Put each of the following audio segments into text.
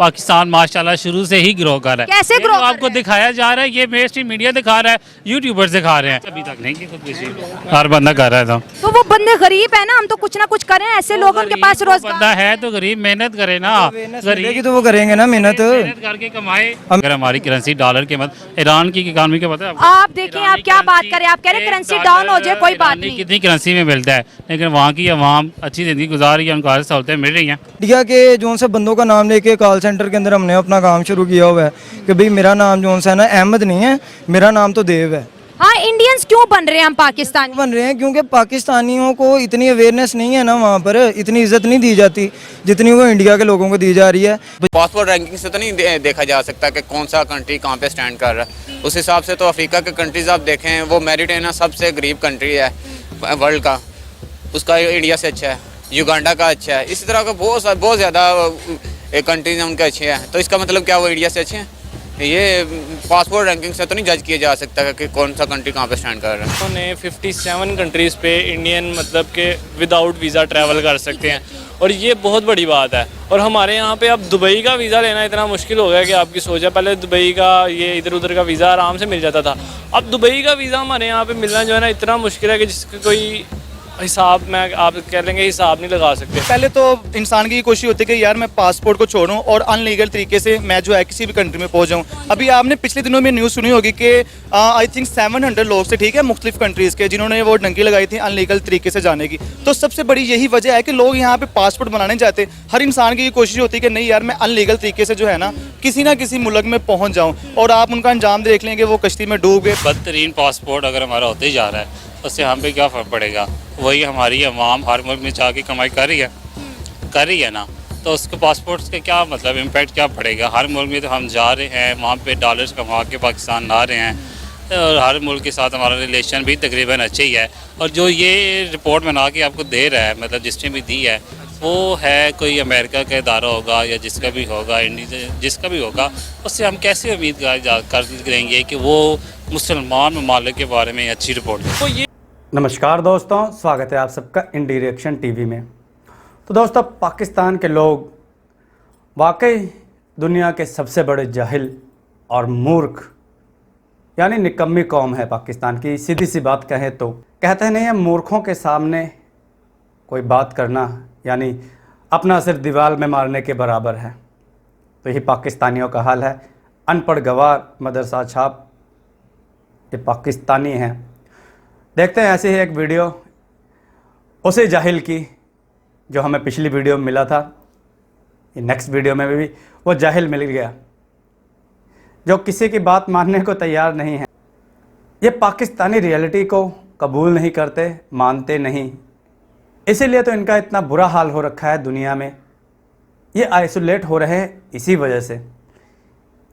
पाकिस्तान माशाल्लाह शुरू से ही ग्रो कर रहा है। कैसे ये ग्रो जो कर आपको रहा है? दिखाया जा रहा है, ये मेन स्ट्रीम मीडिया दिखा रहा है, यूट्यूबर्स दिखा रहे हैं, अभी तक नहीं की खुदकुशी हर बंदा कर रहा है। तो वो बंदे गरीब है ना, हम तो कुछ ना कुछ करें, ऐसे लोग उनके पास रोजगार बंदा है तो गरीब मेहनत करे ना, मिलेगी तो वो करेंगे ना मेहनत। मेहनत करके कमाए। अगर हमारी करेंसी डॉलर के मत, ईरान की इकानमी का पता है आपको? आप देखिए, आप क्या बात करें, आप कह रहे हैं करेंसी डाउन हो जाए, कोई बात नहीं। कितनी करेंसी में मिलता है, लेकिन वहाँ की आवाम अच्छी जिंदगी गुजार रही है, उनको हर सहूलतें मिल रही हैं। इंडिया के जो से बंदों का नाम लेके कॉल सेंटर के अंदर हमने अपना काम शुरू किया हुआ है कि भाई मेरा नाम जो है ना अहमद नहीं है, मेरा नाम तो देव है। हाँ, इंडियंस क्यों बन रहे हैं हम पाकिस्तानी? बन रहे हैं क्योंकि पाकिस्तानियों को इतनी अवेयरनेस नहीं है ना, वहाँ पर इतनी इज्जत नहीं दी जाती जितनी वो इंडिया के लोगों को दी जा रही है। पासपोर्ट रैंकिंग से तो नहीं देखा जा सकता कि कौन सा कंट्री कहाँ पे स्टैंड कर रहा है। उस हिसाब से तो अफ्रीका के कंट्रीज आप देखें, वो मेरिटेना सबसे गरीब कंट्री है वर्ल्ड का, उसका इंडिया से अच्छा है, युगांडा का अच्छा है, इसी तरह का बहुत ज़्यादा कंट्रीज उनके अच्छे हैं। तो इसका मतलब क्या वो इंडिया से अच्छे हैं? ये पासपोर्ट रैंकिंग से तो नहीं जज किया जा सकता कि कौन सा कंट्री कहाँ पे स्टैंड कर रहा है। उन्होंने 57 कंट्रीज़ पे इंडियन मतलब के विदाउट वीज़ा ट्रैवल कर सकते हैं, और ये बहुत बड़ी बात है। और हमारे यहाँ पे अब दुबई का वीज़ा लेना इतना मुश्किल हो गया कि आपकी सोच है, पहले दुबई का ये इधर उधर का वीज़ा आराम से मिल जाता था, अब दुबई का वीज़ा हमारे यहाँ पे मिलना जो है ना इतना मुश्किल है कि जिसका कोई हिसाब में आप कह लेंगे हिसाब नहीं लगा सकते। पहले तो इंसान की कोशिश होती है कि यार मैं पासपोर्ट को छोड़ूं और अनलीगल तरीके से मैं जो है किसी भी कंट्री में पहुंच जाऊं। अभी आपने पिछले दिनों में न्यूज़ सुनी होगी कि आई थिंक 700 लोग से, ठीक है, मुख्तलिफ कंट्रीज़ के, जिन्होंने वो डंकी लगाई थी अनलीगल तरीके से जाने की। तो सबसे बड़ी यही वजह है कि लोग यहाँ पे पासपोर्ट बनाने जाते। हर इंसान की ये कोशिश होती है कि नहीं यार मैं अनलीगल तरीके से जो है ना किसी मुल्क में पहुँच जाऊँ, और आप उनका अंजाम देख लेंगे, वो कश्ती में डूब गए। बदतरीन पासपोर्ट अगर हमारा होते ही जा रहा है, उससे हम पे क्या फ़र्क पड़ेगा? वही हमारी अवाम हर मुल्क में जाके कमाई कर रही है ना, तो उसके पासपोर्ट्स के क्या मतलब इम्पैक्ट क्या पड़ेगा? हर मुल्क में तो हम जा रहे हैं, वहाँ पे डॉलर्स कमा के पाकिस्तान ला रहे हैं, और हर मुल्क के साथ हमारा रिलेशन भी तकरीबन अच्छा ही है। और जो ये रिपोर्ट बना के आपको दे रहा है, मतलब जिसने भी दी है, वो है कोई अमेरिका का इदारा होगा या जिसका भी होगा, इंडिया जिसका भी होगा, उससे हम कैसे उम्मीद करेंगे कि वो मुसलमान ममालिक के बारे में अच्छी रिपोर्ट दे? तो ये नमस्कार दोस्तों, स्वागत है आप सबका इंडी रिएक्शन टीवी में। तो दोस्तों, पाकिस्तान के लोग वाकई दुनिया के सबसे बड़े जाहिल और मूर्ख यानी निकम्मी कौम है पाकिस्तान की। सीधी सी बात कहें तो कहते नहीं है, मूर्खों के सामने कोई बात करना यानी अपना सिर दीवार में मारने के बराबर है। तो यही पाकिस्तानियों का हाल है। अनपढ़ गवार मदरसा छाप ये पाकिस्तानी हैं। देखते हैं ऐसे ही एक वीडियो उसे जाहिल की जो हमें पिछली वीडियो में मिला था। ये नेक्स्ट वीडियो में भी वो जाहिल मिल गया जो किसी की बात मानने को तैयार नहीं है। ये पाकिस्तानी रियलिटी को कबूल नहीं करते, मानते नहीं, इसीलिए तो इनका इतना बुरा हाल हो रखा है दुनिया में। ये आइसोलेट हो रहे हैं इसी वजह से,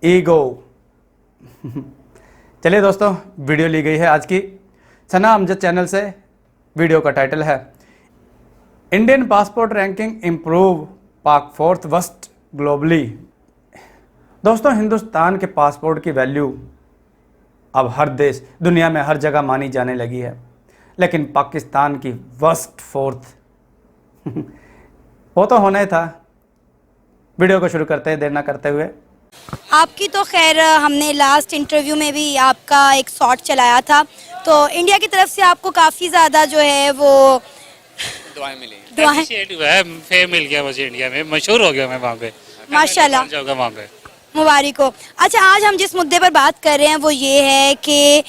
ईगो। चलिए दोस्तों, वीडियो ली गई है आज की सना अमजद चैनल से। वीडियो का टाइटल है इंडियन पासपोर्ट रैंकिंग इम्प्रूव, पाक 4th वर्स्ट ग्लोबली। दोस्तों, हिंदुस्तान के पासपोर्ट की वैल्यू अब हर देश दुनिया में हर जगह मानी जाने लगी है, लेकिन पाकिस्तान की वर्स्ट 4th वो तो होना ही था। वीडियो को शुरू करते हैं देर ना करते हुए। आपकी तो खैर हमने लास्ट इंटरव्यू में भी आपका एक शॉट चलाया था, तो इंडिया की तरफ से आपको काफ़ी ज़्यादा जो है वो दुआएं मिली, दुआएं फेम मिल गया, मुझे इंडिया में मशहूर हो गया मैं वहाँ पे, माशाल्लाह, वहाँ पे मुबारक हो। अच्छा, आज हम जिस मुद्दे पर बात कर रहे हैं वो ये है कि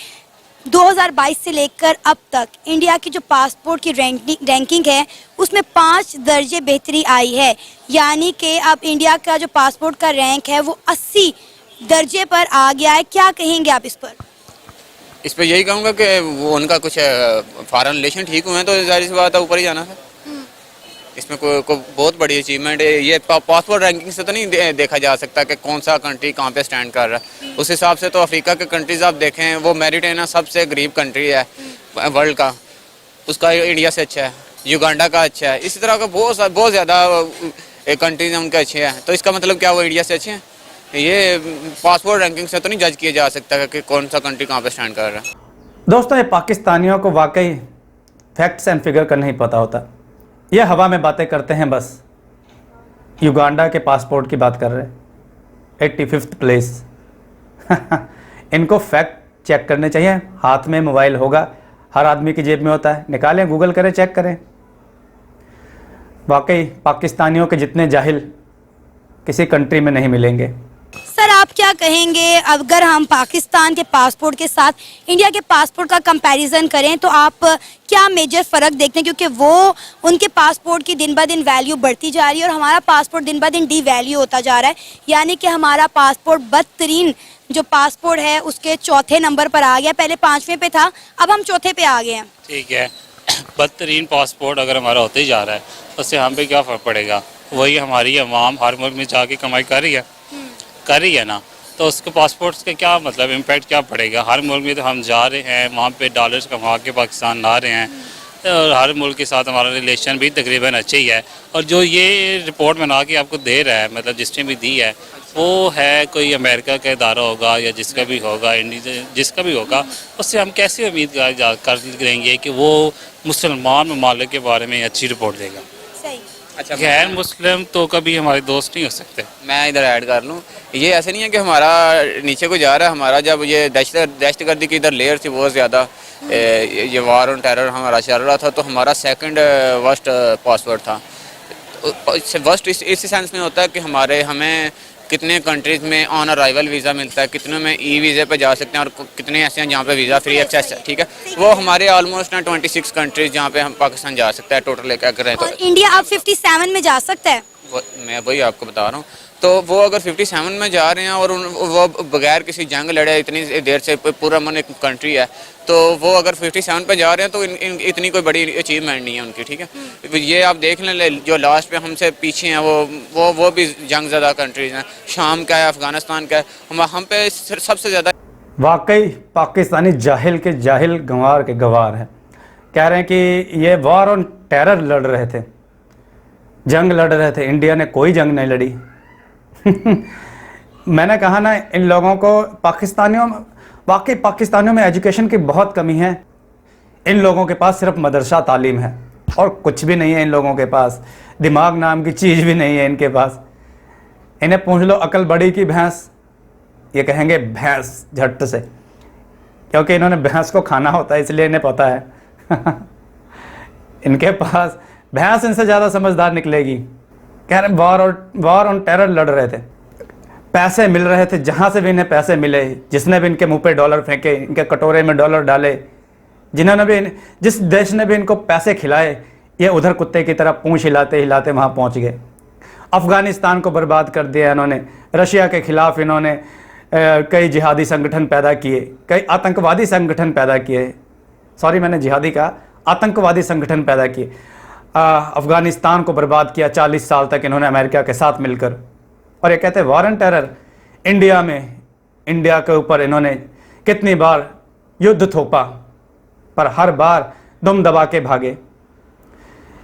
2022 से लेकर अब तक इंडिया की जो पासपोर्ट की रैंकिंग है उसमें 5 दर्जे बेहतरी आई है, यानी कि अब इंडिया का जो पासपोर्ट का रैंक है वो 80 दर्जे पर आ गया है। क्या कहेंगे आप इस पर? इस पर यही कहूँगा कि वो उनका कुछ फॉरेन रिलेशन ठीक हुए हैं तो जाहिर सी बात है ऊपर ही जाना है। इसमें कोई बहुत बड़ी अचीवमेंट है। ये पासपोर्ट रैंकिंग से तो नहीं देखा जा सकता कि कौन सा कंट्री कहाँ पे स्टैंड कर रहा है। उस हिसाब से तो अफ्रीका के कंट्रीज आप देखें, वो मेरिटेना सबसे गरीब कंट्री है वर्ल्ड का, उसका इंडिया से अच्छा है, युगांडा का अच्छा है, इसी तरह का बहुत ज़्यादा कंट्रीज उनके अच्छे हैं। तो इसका मतलब क्या वो इंडिया से अच्छे हैं? ये पासपोर्ट रैंकिंग से तो नहीं जज किया जा सकता कि कौन सा कंट्री कहाँ पे स्टैंड कर रहा है। दोस्तों, ये पाकिस्तानियों को वाकई फैक्ट्स एंड फिगर का नहीं पता होता। ये हवा में बातें करते हैं बस। युगांडा के पासपोर्ट की बात कर रहे हैं, 85th प्लेस। इनको फैक्ट चेक करने चाहिए। हाथ में मोबाइल होगा, हर आदमी की जेब में होता है, निकालें, गूगल करें, चेक करें। वाकई पाकिस्तानियों के जितने जाहिल किसी कंट्री में नहीं मिलेंगे। सर आप क्या कहेंगे अगर हम पाकिस्तान के पासपोर्ट के साथ इंडिया के पासपोर्ट का कंपैरिजन करें तो आप क्या मेजर फ़र्क देखते हैं, क्योंकि वो उनके पासपोर्ट की दिन ब दिन वैल्यू बढ़ती जा रही है और हमारा पासपोर्ट दिन ब दिन डी वैल्यू होता जा रहा है, यानी कि हमारा पासपोर्ट बदतरीन जो पासपोर्ट है उसके चौथे नंबर पर आ गया, पहले 5वें पे था, अब हम चौथे पे आ गए हैं। ठीक है, बदतरीन पासपोर्ट अगर हमारा होते ही जा रहा है उससे हम पे क्या फ़र्क पड़ेगा? वही हमारी अवाम हर मुल्क में जाके कमाई कर रही है ना, तो उसके पासपोर्ट्स का क्या मतलब इम्पैक्ट क्या पड़ेगा? हर मुल्क में तो हम जा रहे हैं, वहाँ पे डॉलर्स कमा के पाकिस्तान ला रहे हैं और हर मुल्क के साथ हमारा रिलेशन भी तकरीबन अच्छा ही है। और जो ये रिपोर्ट बना के आपको दे रहा है, मतलब जिसने भी दी है, वो है कोई अमेरिका का इदारा होगा या जिसका भी होगा, इंडिया जिसका भी होगा, उससे हम कैसे उम्मीद करेंगे कि वो मुसलमान ममालिक के बारे में अच्छी रिपोर्ट देगा? सही। अच्छा, गैर मुस्लिम तो कभी हमारे दोस्त नहीं हो सकते। मैं इधर ऐड कर लूँ, ये ऐसे नहीं है कि हमारा नीचे को जा रहा है, हमारा जब ये दहशतगर्दी की इधर लेयर थी बहुत ज़्यादा, ये वार ऑन टेरर हमारा चल रहा था, तो हमारा सेकंड वर्स्ट पासवर्ड था। वर्स्ट इस सेंस में होता है कि हमें कितने कंट्रीज़ में ऑन अराइवल वीज़ा मिलता है, कितने में ई वीज़े पे जा सकते हैं और कितने ऐसे हैं जहाँ पे वीज़ा फ्री एक्सेस है। ठीक है, वो हमारे ऑलमोस्ट ना 26 कंट्रीज़ जहाँ पे हम पाकिस्तान जा सकता है टोटल लेकर करें तो। और इंडिया अब 57 में जा सकता है। मैं वही आपको बता रहा हूँ, तो वो अगर 57 में जा रहे हैं और वो बगैर किसी जंग लड़े इतनी देर से पूरा अमन एक कंट्री है, तो वो अगर 57 पे जा रहे हैं तो इतनी कोई बड़ी अचीवमेंट नहीं है उनकी। ठीक है, ये आप देख लें जो लास्ट पे हमसे पीछे हैं वो भी जंग ज़्यादा कंट्रीज हैं, शाम का है, अफगानिस्तान का है, हम पे सबसे ज़्यादा। वाकई पाकिस्तानी जाहिल के जाहिल गंवार के गंवार हैं। कह रहे हैं कि ये वॉर ऑन टेरर लड़ रहे थे, जंग लड़ रहे थे, इंडिया ने कोई जंग नहीं लड़ी। मैंने कहा ना, इन लोगों को वाकई पाकिस्तानियों में एजुकेशन की बहुत कमी है। इन लोगों के पास सिर्फ मदरसा तालीम है और कुछ भी नहीं है। इन लोगों के पास दिमाग नाम की चीज़ भी नहीं है इनके पास। इन्हें पूछ लो अकल बड़ी की भैंस, ये कहेंगे भैंस झट से, क्योंकि इन्होंने भैंस को खाना होता है इसलिए इन्हें पता है। इनके पास भैंस इनसे ज़्यादा समझदार निकलेगी। कह रहे वॉर ऑन टेरर लड़ रहे थे, पैसे मिल रहे थे जहाँ से भी इन्हें पैसे मिले, जिसने भी इनके मुंह पे डॉलर फेंके, इनके कटोरे में डॉलर डाले, जिस देश ने भी इनको पैसे खिलाए, ये उधर कुत्ते की तरह पूंछ हिलाते हिलाते वहाँ पहुँच गए। अफ़गानिस्तान को बर्बाद कर दिया इन्होंने, रशिया के ख़िलाफ़ इन्होंने कई जिहादी संगठन पैदा किए, कई आतंकवादी संगठन पैदा किए, सॉरी मैंने जिहादी कहा, आतंकवादी संगठन पैदा किए। अफ़गानिस्तान को बर्बाद किया 40 साल तक इन्होंने अमेरिका के साथ मिलकर। और ये कहते हैं वॉर ऑन टेरर। इंडिया के ऊपर इन्होंने कितनी बार युद्ध थोपा, पर हर बार दुम दबा के भागे।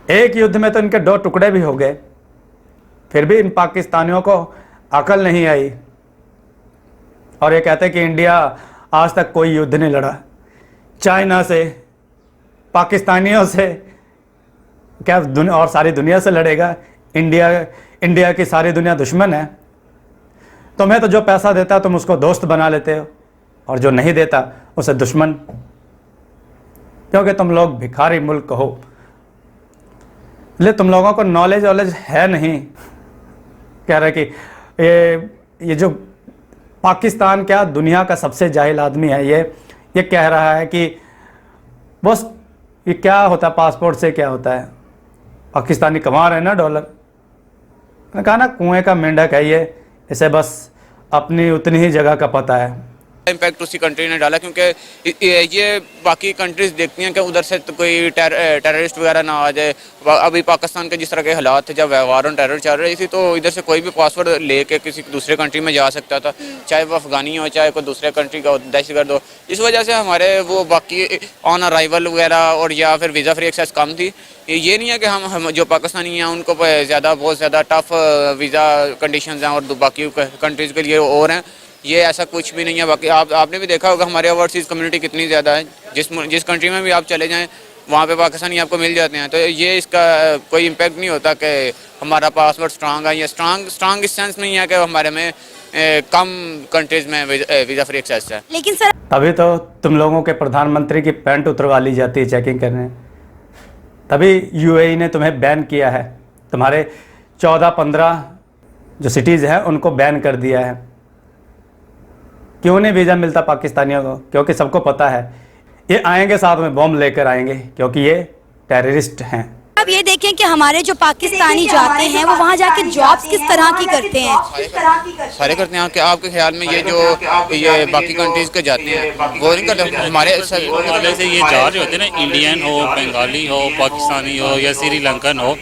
एक युद्ध में तो इनके 2 टुकड़े भी हो गए, फिर भी इन पाकिस्तानियों को अकल नहीं आई। और ये कहते हैं कि इंडिया आज तक कोई युद्ध नहीं लड़ा, चाइना से, पाकिस्तानियों से, क्या और सारी दुनिया से लड़ेगा। इंडिया की सारी दुनिया दुश्मन है। तुम्हें तो जो पैसा देता तुम उसको दोस्त बना लेते हो, और जो नहीं देता उसे दुश्मन, क्योंकि तुम लोग भिखारी मुल्क हो। इसलिए तुम लोगों को नॉलेज है नहीं। कह रहे कि ये जो पाकिस्तान क्या दुनिया का सबसे जाहिल आदमी है, ये कह रहा है कि बस ये क्या होता है, पासपोर्ट से क्या होता है, पाकिस्तानी कमा रहे हैं ना डॉलर। मैंने कहा ना, कुएं का मेंढक है ये, इसे बस अपनी उतनी ही जगह का पता है। इम्पैक्ट उसी कंट्री ने डाला, क्योंकि ये बाकी कंट्रीज देखती हैं कि उधर से तो कोई टेररिस्ट वगैरह ना आ जाए। अभी पाकिस्तान के जिस तरह के हालात थे, जब वार ऑन टेरर चल रही थी, तो इधर से कोई भी पासवर्ड लेके किसी दूसरे कंट्री में जा सकता था, चाहे वो अफगानी हो, चाहे कोई दूसरे कंट्री का दहशतगर्द हो। इस वजह से हमारे वो बाकी ऑन अराइवल वगैरह और या फिर वीज़ा फ्री एक्सेस कम थी। ये नहीं है कि हम जो पाकिस्तानी हैं उनको बहुत ज़्यादा टफ वीज़ा कंडीशंस हैं और बाकी कंट्रीज़ के लिए और हैं, ये ऐसा कुछ भी नहीं है। बाकी आपने भी देखा होगा हमारे ओवरसीज़ कम्युनिटी कितनी ज़्यादा है। जिस कंट्री में भी आप चले जाएं, वहाँ पे पाकिस्तानी आपको मिल जाते हैं। तो ये इसका कोई इम्पेक्ट नहीं होता कि हमारा पासपोर्ट स्ट्रांग है या स्ट्रांग इस सेंस नहीं है कि हमारे में कम कंट्रीज़ में वीज़ा फ्री एक्सेस है। लेकिन सर तभी तो तुम लोगों के प्रधानमंत्री की पैंट उतरवा ली जाती है चेकिंग करने, तभी यूएई ने तुम्हें बैन किया है, तुम्हारे 14-15 जो सिटीज़ हैं उनको बैन कर दिया है। क्यों नहीं वीज़ा मिलता पाकिस्तानियों को? क्योंकि सबको पता है ये आएंगे साथ में बॉम्ब लेकर आएंगे, क्योंकि ये टेररिस्ट हैं। अब ये देखें कि हमारे जो पाकिस्तानी जाते हैं वो वहाँ जाके जॉब्स किस तरह की करते हैं। सारे करते हैं। आपके ख्याल में ये बाकी कंट्रीज़ के जाते हैं वो नहीं करते? हमारे वाले से ये जा रहे होते हैं ना, इंडियन हो, बंगाली हो, पाकिस्तानी हो या श्रीलंकन हो,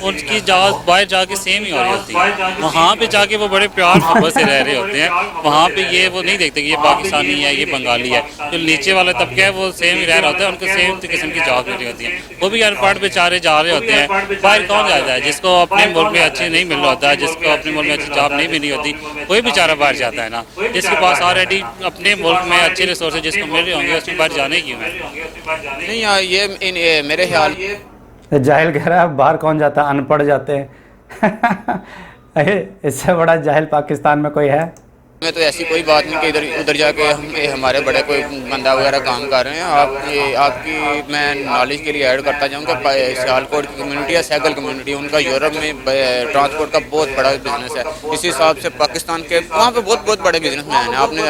उनकी जहाज बाहर जाके सेम ही हो रही होती है। वहाँ पे जाके वो बड़े प्यार मोहब्बत से रह रहे होते हैं। वहाँ पे ये वो नहीं देखते कि ये पाकिस्तानी है, ये बंगाली है। जो नीचे वाला तबका है वो सेम ही रह रहा होता है, उनको सेम किस्म की जॉब मिल रही होती है। वो भी एयरपोर्ट बेचारे जा रहे होते हैं। बाहर कौन जाता है? जिसको अपने मुल्क में अच्छी नहीं मिल रहा होता है, जिसको अपने मुल्क में अच्छी जॉब नहीं मिली होती, कोई बेचारा बाहर जाता है ना। जिसके पास ऑलरेडी अपने मुल्क में अच्छे रिसोर्सेज जिसको मिल रहे होंगे, उसमें बाहर जाने क्यों है? नहीं, ये मेरे ख्याल जाहिल कह रहा है बाहर कौन जाता है, अनपढ़ जाते हैं। अरे इससे बड़ा जाहिल पाकिस्तान में कोई है? में तो ऐसी कोई बात नहीं कि उधर जाके हमारे बड़े कोई बंदा वगैरह काम कर रहे हैं। आपकी मैं नॉलेज के लिए ऐड करता जाऊँ कि सियालकोट की कम्युनिटी या सैकल कम्युनिटी, उनका यूरोप में ट्रांसपोर्ट का बहुत बड़ा बिजनेस है। इस हिसाब से पाकिस्तान के वहाँ पे बहुत बड़े बिजनेसमैन हैं। आपने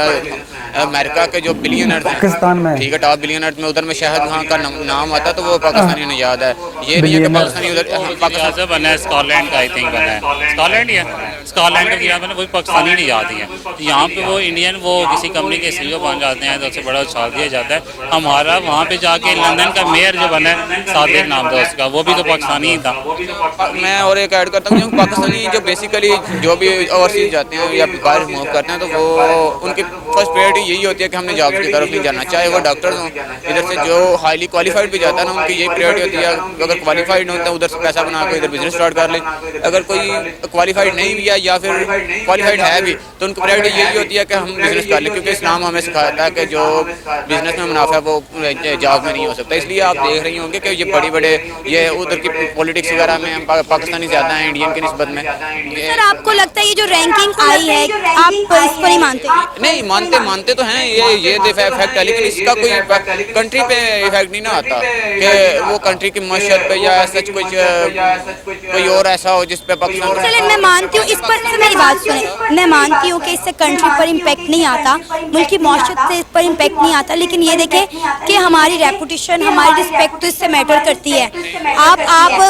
अमेरिका के जो बिलियनर्स हैं पाकिस्तान में, ठीक है, टॉप बिलियनर्स में उधर में शायद खान का नाम आता है तो वो पाकिस्तानी ने याद है। ये नहीं है कि पाकिस्तानी उधर पाकिस्तान बना है, स्कॉटलैंड का आई थिंक बना है, स्कॉटलैंड ही है, स्कॉटलैंड का याद बना, वही पाकिस्तानी नहीं याद ही है। यहाँ पे वो इंडियन वो किसी कंपनी के सीईओ बन जाते हैं तो उससे बड़ा उत्साह दिया जाता है। हमारा वहाँ पे जाके लंदन का मेयर जो बना है, सादिक नाम था उसका, वो भी तो पाकिस्तानी ही था। मैं और एक ऐड करता हूँ, पाकिस्तानी जो बेसिकली जो भी ओवरसीज जाते हैं या बाहर मूव करते हैं तो वो उनकी फर्स्ट प्रायोरिटी यही होती है कि हमने जॉब की तरफ नहीं जाना, चाहे वो डॉक्टर्स हों। इधर से जो हाईली क्वालिफाइड भी जाता है ना, उनकी यही प्रायोरिटी होती है, अगर क्वालिफाइड नहीं होता है उधर से पैसा बना के इधर बिजनेस स्टार्ट कर ले। अगर कोई क्वालिफाइड नहीं भी है या फिर क्वालिफाइड है भी तो उनकी प्रायोरिटी यही होती है कि हम बिजनेस कर लें, क्योंकि इस्लाम हमें सिखाता है कि जो बिजनेस में मुनाफा है वो जॉब में नहीं हो सकता। इसलिए आप देख रही होंगे कि ये बड़े ये उधर की पॉलिटिक्स वगैरह में पाकिस्तानी ज़्यादा हैं इंडियन की निस्बत में। सर आपको लगता है ये जो रैंकिंग आई है आप इसको नहीं मानते? नहीं मानते तो हैं, ये इफेक्ट है, लेकिन इसका कोई कंट्री पे इफेक्ट नहीं ना आता कि वो कंट्री की मशहत पे या सच कुछ कोई और ऐसा हो जिस पे पाकिस्तान। चलिए मैं मानती हूँ इस पर, मेरी बात सुने, मैं मानती हूँ कि इससे कंट्री पर इम्पैक्ट नहीं आता, मुल्क की मौशत से इस पर इम्पैक्ट नहीं आता, लेकिन ये देखें कि हमारी रेपुटेशन, हमारी रिस्पेक्ट तो इससे मैटर करती है। आप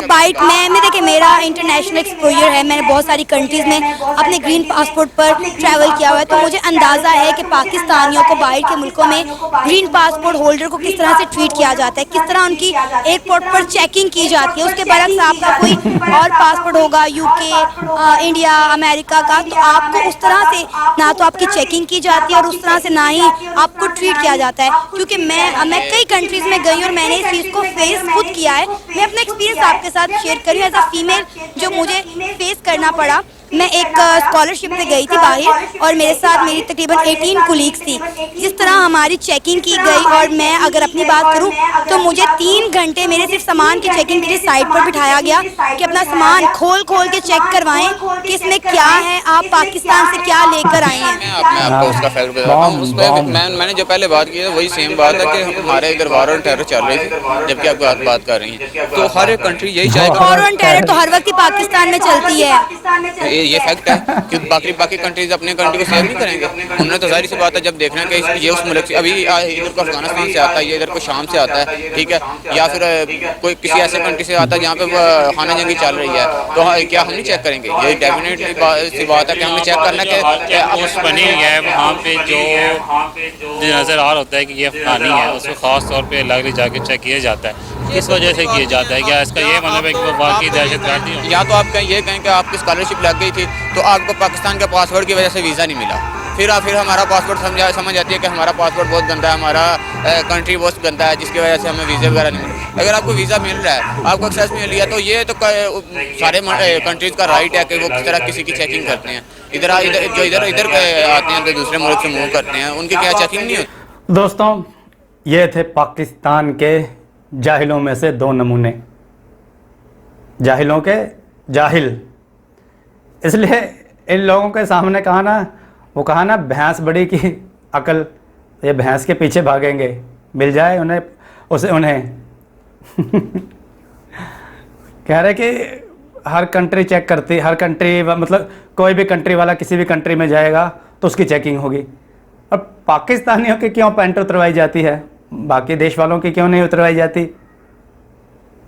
बाइट मैं देखें, मेरा इंटरनेशनल एक्सपोजर है, मैंने बहुत सारी कंट्रीज़ में अपने ग्रीन पासपोर्ट पर ट्रैवल किया हुआ है, तो मुझे अंदाज़ा है कि पाकिस्तानियों को बाहर के मुल्कों में ग्रीन पासपोर्ट होल्डर को किस तरह से ट्रीट किया जाता है, किस तरह उनकी एयरपोर्ट पर चेकिंग की जाती है। उसके बरक्स आपका कोई और पासपोर्ट होगा यूके, इंडिया, अमेरिका का, तो आपको उस तरह से ना तो आपकी चेकिंग की जाती है और उस तरह से ना ही आपको ट्रीट किया जाता है। क्योंकि मैं कई कंट्रीज़ में गई और मैंने इस चीज़ को फेस खुद किया है। मैं अपना एक्सपीरियंस आपके साथ शेयर करूँ एज अ फीमेल, जो मुझे फेस करना पड़ा। मैं एक स्कॉलरशिप पे गई थी बाहर और मेरे साथ मेरी तकरीबन 18 कुलीग्स थी। जिस तरह हमारी चेकिंग की गई, और मैं अगर अपनी बात करूं तो मुझे 3 घंटे मेरे सिर्फ सामान की चेकिंग के लिए साइड पर बिठाया गया कि अपना सामान खोल के चेक करवाएं कि इसमें क्या है, आप पाकिस्तान से क्या लेकर आए हैं। मैं आपको उसका फैक्ट बताता हूँ। उस पर मैंने जो पहले बात की है वही सेम बात है कि हमारे इधर वार ऑन टेरर चल रही थी, जबकि आप बात कर रही हैं, तो हर एक कंट्री यही चाहेगा। वार ऑन टेरर तो हर वक्त ही पाकिस्तान में चलती है, ये फैक्ट है कि बाकी कंट्रीज अपने कंट्री को सेव नहीं करेंगे। हमने तो जाहिर सी बात है जब देखना है कि ये उस मुल्क से, अभी इधर को अफगानिस्तान से आता है, ये इधर को शाम से आता है, ठीक है, या फिर कोई किसी ऐसे कंट्री से आता है जहाँ पे खाना जंगी चल रही है, तो क्या हम नहीं चेक करेंगे? ये डेफिनेटली सी बात है कि हमें चेक करना पोस्ट बनी हुई है वहाँ पे जो नज़र आ रहा होता है कि ये अफगानी है, उसको खास तौर पे अलग ले जाके चेक किया जाता है। किस वजह से किया जाता है? क्या इसका ये मतलब है कि वो वाकई दहशतगर्दी हो? या तो आप ये कहें कि आपकी स्कॉलरशिप लग गई थी तो आपको पाकिस्तान के पासपोर्ट की वजह से वीज़ा नहीं मिला, फिर हमारा पासपोर्ट समझ आती है कि हमारा पासपोर्ट बहुत गंदा है, हमारा कंट्री बहुत गंदा है, जिसकी वजह से हमें वीज़े वगैरह नहीं मिले। अगर आपको वीज़ा मिल रहा है, आपको एक्सेस मिल लिया, तो ये तो सारे कंट्रीज़ का राइट है कि वो किस तरह किसी की चेकिंग करते हैं। इधर आते हैं तो दूसरे मुल्क से मूव करते हैं, उनकी क्या चेकिंग नहीं होती? दोस्तों ये थे पाकिस्तान के जाहिलों में से दो नमूने, जाहिलों के जाहिल। इसलिए इन लोगों के सामने कहा ना, वो कहा ना भैंस बड़ी की अकल, ये भैंस के पीछे भागेंगे, मिल जाए उन्हें उन्हें कह रहे कि हर कंट्री चेक करती, हर कंट्री मतलब कोई भी कंट्री वाला किसी भी कंट्री में जाएगा तो उसकी चेकिंग होगी। और पाकिस्तानियों की क्यों पैंट उतरवाई जाती है, बाकी देश वालों की क्यों नहीं उतरवाई जाती?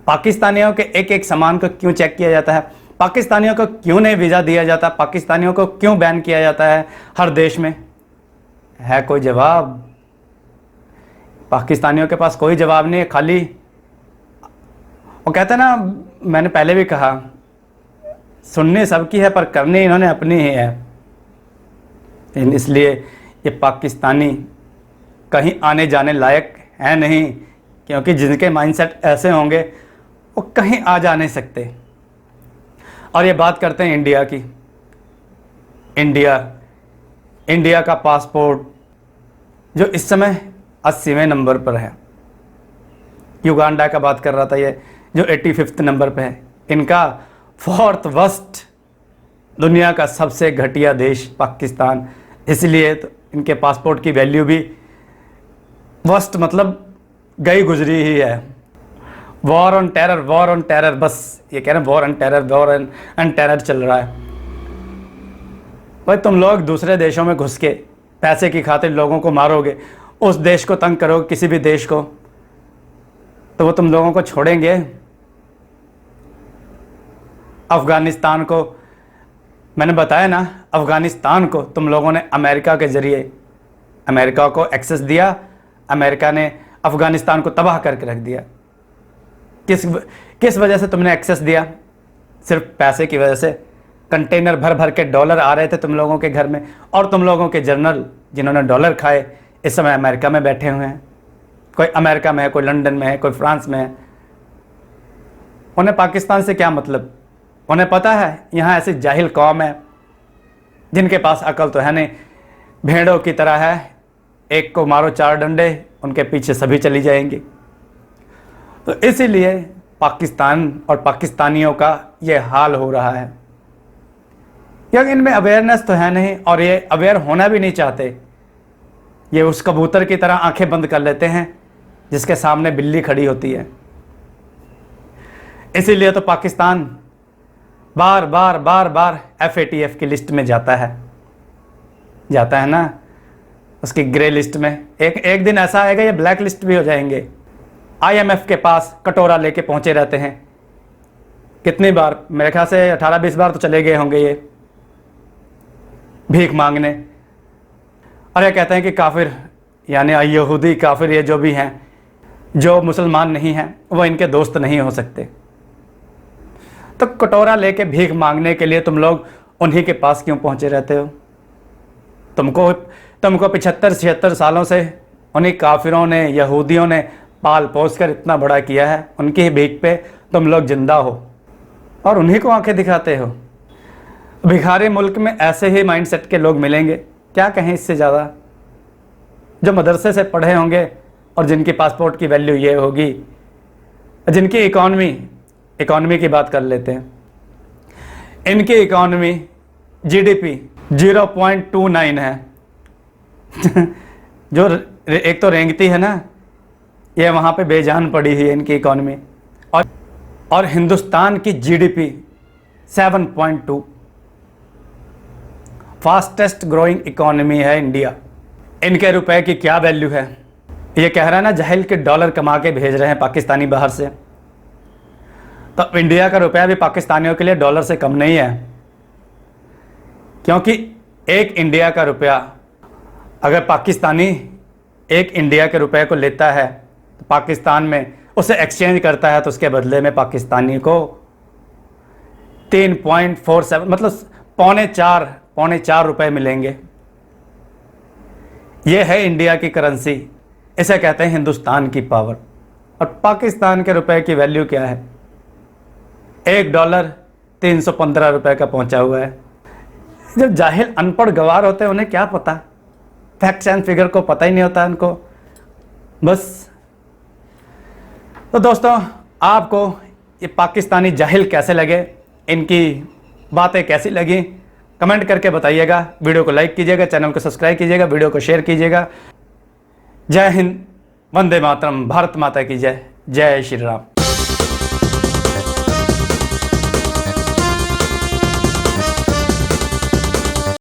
पाकिस्तानियों के एक एक सामान को क्यों चेक किया जाता है? पाकिस्तानियों को क्यों नहीं वीज़ा दिया जाता? पाकिस्तानियों को क्यों बैन किया जाता है हर देश में? है कोई जवाब? पाकिस्तानियों के पास कोई जवाब नहीं है, खाली वो कहते हैं ना, मैंने पहले भी कहा, सुननी सबकी है पर करनी इन्होंने अपनी ही है। इसलिए ये पाकिस्तानी कहीं आने जाने लायक है नहीं, क्योंकि जिनके माइंडसेट ऐसे होंगे वो कहीं आ जा नहीं सकते। और ये बात करते हैं इंडिया की। इंडिया का पासपोर्ट जो इस समय 80वें नंबर पर है, युगांडा का बात कर रहा था ये, जो 85 नंबर पे है। इनका 4th वर्स्ट, दुनिया का सबसे घटिया देश पाकिस्तान। इसलिए तो इनके पासपोर्ट की वैल्यू भी वर्स्ट, मतलब गई गुजरी ही है। वॉर ऑन टेरर, बस ये कह रहे हैं वॉर ऑन टेरर चल रहा है। भाई तुम लोग दूसरे देशों में घुस के पैसे की खातिर लोगों को मारोगे, उस देश को तंग करोगे, किसी भी देश को, तो वो तुम लोगों को छोड़ेंगे? अफ़गानिस्तान को मैंने बताया ना, अफ़गानिस्तान को तुम लोगों ने अमेरिका के ज़रिए, अमेरिका को एक्सेस दिया, अमेरिका ने अफ़गानिस्तान को तबाह करके रख दिया। किस वजह से तुमने एक्सेस दिया? सिर्फ पैसे की वजह से। कंटेनर भर भर के डॉलर आ रहे थे तुम लोगों के घर में, और तुम लोगों के जनरल जिन्होंने डॉलर खाए इस समय अमेरिका में बैठे हुए हैं। कोई अमेरिका में है, कोई लंदन में है, कोई फ्रांस में है। उन्हें पाकिस्तान से क्या मतलब? उन्हें पता है यहाँ ऐसी जाहिल कौम है जिनके पास अकल तो है नहीं, भेड़ों की तरह है, एक को मारो 4 डंडे, उनके पीछे सभी चली जाएंगी। तो इसीलिए पाकिस्तान और पाकिस्तानियों का ये हाल हो रहा है, क्योंकि इनमें अवेयरनेस तो है नहीं, और ये अवेयर होना भी नहीं चाहते। ये उस कबूतर की तरह आंखें बंद कर लेते हैं जिसके सामने बिल्ली खड़ी होती है। इसीलिए तो पाकिस्तान बार बार FATF की लिस्ट में जाता है ना, उसकी ग्रे लिस्ट में। एक दिन ऐसा आएगा ये ब्लैक लिस्ट भी हो जाएंगे। IMF के पास कटोरा लेके पहुंचे रहते हैं, कितनी बार, मेरे ख्याल से 18-20 बार तो चले गए होंगे ये भीख मांगने। और ये कहते हैं कि काफिर, यानी यहूदी काफिर, ये जो भी हैं, जो मुसलमान नहीं हैं, वो इनके दोस्त नहीं हो सकते। तो कटोरा लेके भीख मांगने के लिए तुम लोग उन्हीं के पास क्यों पहुंचे रहते हो? तुमको 75-76 सालों से उन्हीं काफिरों ने, यहूदियों ने पाल पोस कर इतना बड़ा किया है, उनकी ही भीख पे तुम लोग जिंदा हो और उन्हीं को आंखें दिखाते हो। भिखारी मुल्क में ऐसे ही माइंडसेट के लोग मिलेंगे, क्या कहें इससे ज़्यादा, जो मदरसे से पढ़े होंगे और जिनकी पासपोर्ट की वैल्यू ये होगी, जिनकी इकॉनमी की बात कर लेते हैं। इनकी इकॉनमी GDP 0.29 है जो एक तो रेंगती है ना, ये वहाँ पे बेजान पड़ी है इनकी इकॉनमी। और हिंदुस्तान की GDP 7.2, फास्टेस्ट ग्रोइंग इकॉनमी है इंडिया। इनके रुपए की क्या वैल्यू है? ये कह रहा है ना जाहिल के डॉलर कमा के भेज रहे हैं पाकिस्तानी बाहर से, तो इंडिया का रुपया भी पाकिस्तानियों के लिए डॉलर से कम नहीं है। क्योंकि एक इंडिया का रुपया, अगर पाकिस्तानी एक इंडिया के रुपए को लेता है तो पाकिस्तान में उसे एक्सचेंज करता है, तो उसके बदले में पाकिस्तानी को 3.47 मतलब पौने चार रुपए मिलेंगे। ये है इंडिया की करेंसी, इसे कहते हैं हिंदुस्तान की पावर। और पाकिस्तान के रुपए की वैल्यू क्या है? $1 315 रुपए का पहुंचा हुआ है। जब जाहिल अनपढ़ गवार होते हैं उन्हें क्या पता, फैक्ट्स एंड फिगर को पता ही नहीं होता उनको। बस तो दोस्तों आपको ये पाकिस्तानी जाहिल कैसे लगे, इनकी बातें कैसी लगी, कमेंट करके बताइएगा। वीडियो को लाइक कीजिएगा, चैनल को सब्सक्राइब कीजिएगा, वीडियो को शेयर कीजिएगा। जय हिंद, वंदे मातरम, भारत माता की जय, जय श्री राम।